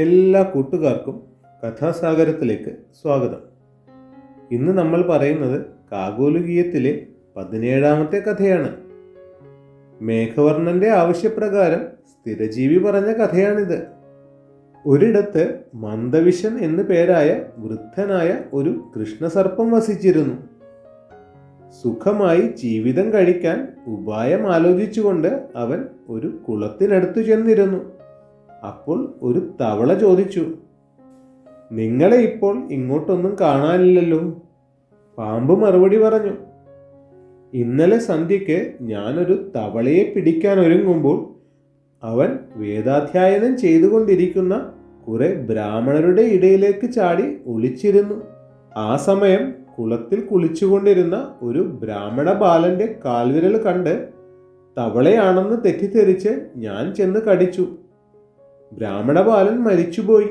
എല്ലാ കൂട്ടുകാർക്കും കഥാസാഗരത്തിലേക്ക് സ്വാഗതം. ഇന്ന് നമ്മൾ പറയുന്നത് കാകോലുകീയത്തിലെ 17ാമത്തെ കഥയാണ്. മേഘവർണ്ണന്റെ ആവശ്യപ്രകാരം സ്ഥിരജീവി പറഞ്ഞ കഥയാണിത്. ഒരിടത്ത് മന്ദവിഷൻ എന്നു പേരായ വൃദ്ധനായ ഒരു കൃഷ്ണസർപ്പം വസിച്ചിരുന്നു. സുഖമായി ജീവിതം കഴിക്കാൻ ഉപായം ആലോചിച്ചുകൊണ്ട് അവൻ ഒരു കുളത്തിനടുത്തു ചെന്നിരുന്നു. അപ്പോൾ ഒരു തവള ചോദിച്ചു, നിങ്ങളെ ഇപ്പോൾ ഇങ്ങോട്ടൊന്നും കാണാനില്ലല്ലോ. പാമ്പ് മറുപടി പറഞ്ഞു, ഇന്നലെ സന്ധ്യയ്ക്ക് ഞാനൊരു തവളയെ പിടിക്കാൻ ഒരുങ്ങുമ്പോൾ അവൻ വേദാധ്യായനം ചെയ്തുകൊണ്ടിരിക്കുന്ന കുറെ ബ്രാഹ്മണരുടെ ഇടയിലേക്ക് ചാടി ഒളിച്ചിരുന്നു. ആ സമയം കുളത്തിൽ കുളിച്ചുകൊണ്ടിരുന്ന ഒരു ബ്രാഹ്മണ ബാലന്റെ കാൽവിരൽ കണ്ട് തവളയാണെന്ന് തെറ്റിദ്ധരിച്ച് ഞാൻ ചെന്ന് കടിച്ചു. ബ്രാഹ്മണ ബാലൻ മരിച്ചുപോയി.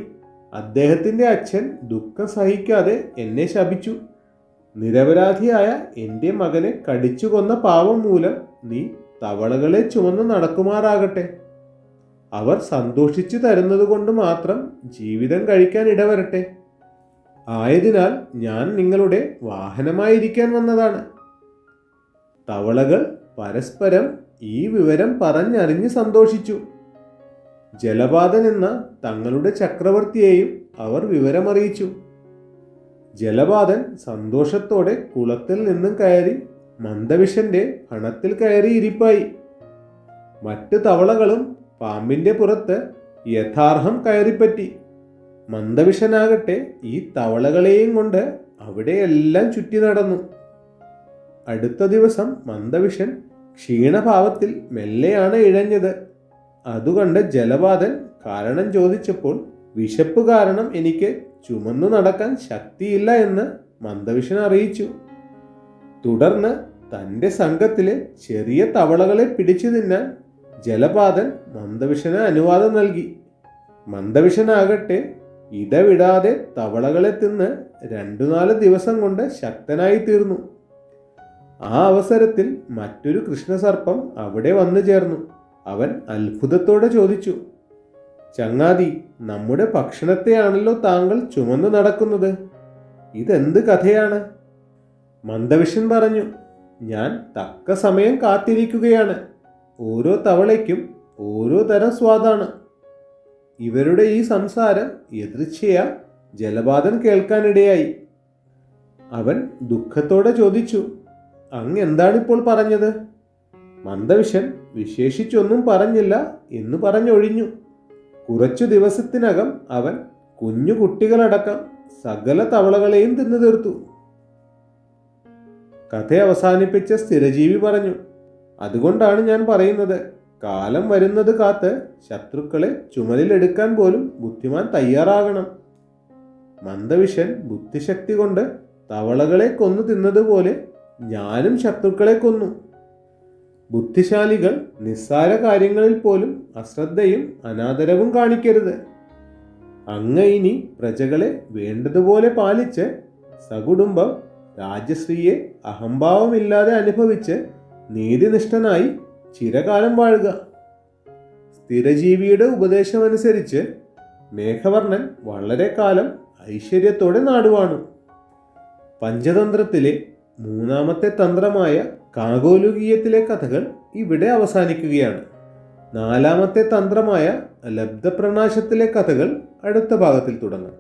അദ്ദേഹത്തിന്റെ അച്ഛൻ ദുഃഖം സഹിക്കാതെ എന്നെ ശപിച്ചു. നിരപരാധിയായ എൻ്റെ മകനെ കടിച്ചു കൊന്ന പാപം മൂലം നീ തവളകളെ ചുമന്ന് നടക്കുമാറാകട്ടെ. അവർ സന്തോഷിച്ചു തരുന്നത് കൊണ്ട് മാത്രം ജീവിതം കഴിക്കാൻ ഇടവരട്ടെ. ആയതിനാൽ ഞാൻ നിങ്ങളുടെ വാഹനമായിരിക്കാൻ വന്നതാണ്. തവളകൾ പരസ്പരം ഈ വിവരം പറഞ്ഞറിഞ്ഞ് സന്തോഷിച്ചു. ജലപാതൻ എന്ന തങ്ങളുടെ ചക്രവർത്തിയെയും അവർ വിവരമറിയിച്ചു. ജലപാതൻ സന്തോഷത്തോടെ കുളത്തിൽ നിന്നും കയറി മന്ദവിഷന്റെ ഭണത്തിൽ കയറി ഇരിപ്പായി. മറ്റ് തവളകളും പാമ്പിന്റെ പുറത്ത് യഥാർഹം കയറിപ്പറ്റി. മന്ദവിഷനാകട്ടെ ഈ തവളകളെയും കൊണ്ട് അവിടെയെല്ലാം ചുറ്റി നടന്നു. അടുത്ത ദിവസം മന്ദവിഷൻ ക്ഷീണഭാവത്തിൽ മെല്ലെയാണ് ഇഴഞ്ഞത്. അതുകണ്ട് ജലപാതൻ കാരണം ചോദിച്ചപ്പോൾ വിശപ്പ് കാരണം എനിക്ക് ചുമന്നു നടക്കാൻ ശക്തിയില്ല എന്ന് മന്ദവിഷൻ അറിയിച്ചു. തുടർന്ന് തൻ്റെ സംഘത്തിലെ ചെറിയ തവളകളെ പിടിച്ചു തിന്നാൻ ജലപാതൻ മന്ദവിഷന് അനുവാദം നൽകി. മന്ദവിഷനാകട്ടെ ഇടവിടാതെ തവളകളെ തിന്ന് 2-4 ദിവസം കൊണ്ട് ശക്തനായി തീർന്നു. ആ അവസരത്തിൽ മറ്റൊരു കൃഷ്ണസർപ്പം അവിടെ വന്നു ചേർന്നു. അവൻ അത്ഭുതത്തോടെ ചോദിച്ചു, ചങ്ങാതി, നമ്മുടെ ഭക്ഷണത്തെയാണല്ലോ താങ്കൾ ചുമന്നു നടക്കുന്നത്. ഇതെന്ത് കഥയാണ്? മന്ദവിഷൻ പറഞ്ഞു, ഞാൻ തക്ക സമയം കാത്തിരിക്കുകയാണ്. ഓരോ തവളയ്ക്കും ഓരോ തരം സ്വാദാണ്. ഇവരുടെ ഈ സംസാരം യദൃച്ഛയാ ജലപാതൻ കേൾക്കാനിടയായി. അവൻ ദുഃഖത്തോടെ ചോദിച്ചു, അങ്ങ് എന്താണിപ്പോൾ പറഞ്ഞത്? മന്ദവിഷൻ വിശേഷിച്ചൊന്നും പറഞ്ഞില്ല എന്ന് പറഞ്ഞൊഴിഞ്ഞു. കുറച്ചു ദിവസത്തിനകം അവൻ കുഞ്ഞു കുട്ടികളടക്കം സകല തവളകളെയും തിന്നു തീർത്തു. കഥ അവസാനിപ്പിച്ച സ്ഥിരജീവി പറഞ്ഞു, അതുകൊണ്ടാണ് ഞാൻ പറയുന്നത്, കാലം വരുന്നത് കാത്ത് ശത്രുക്കളെ ചുമലിലെടുക്കാൻ പോലും ബുദ്ധിമാൻ തയ്യാറാകണം. മന്ദവിഷൻ ബുദ്ധിശക്തി കൊണ്ട് തവളകളെ കൊന്നു തിന്നതുപോലെ ഞാനും ശത്രുക്കളെ കൊന്നു. ബുദ്ധിശാലികൾ നിസ്സാര കാര്യങ്ങളിൽ പോലും അശ്രദ്ധയും അനാദരവും കാണിക്കരുത്. അങ്ങ് ഇനി പ്രജകളെ വേണ്ടതുപോലെ പാലിച്ച് സകുടുംബം രാജശ്രീയെ അഹംഭാവമില്ലാതെ അനുഭവിച്ച് നീതിനിഷ്ഠനായി ചിരകാലം വാഴുക. സ്ഥിരജീവിയുടെ ഉപദേശമനുസരിച്ച് മേഘവർണ്ണൻ വളരെ കാലം ഐശ്വര്യത്തോടെ നാടുവാണു. പഞ്ചതന്ത്രത്തിലെ 3ാമത്തെ തന്ത്രമായ കാകോലുകീയത്തിലെ കഥകൾ ഇവിടെ അവസാനിക്കുകയാണ്. 4ാമത്തെ തന്ത്രമായ ലബ്ധപ്രണാശത്തിലെ കഥകൾ അടുത്ത ഭാഗത്തിൽ തുടങ്ങാം.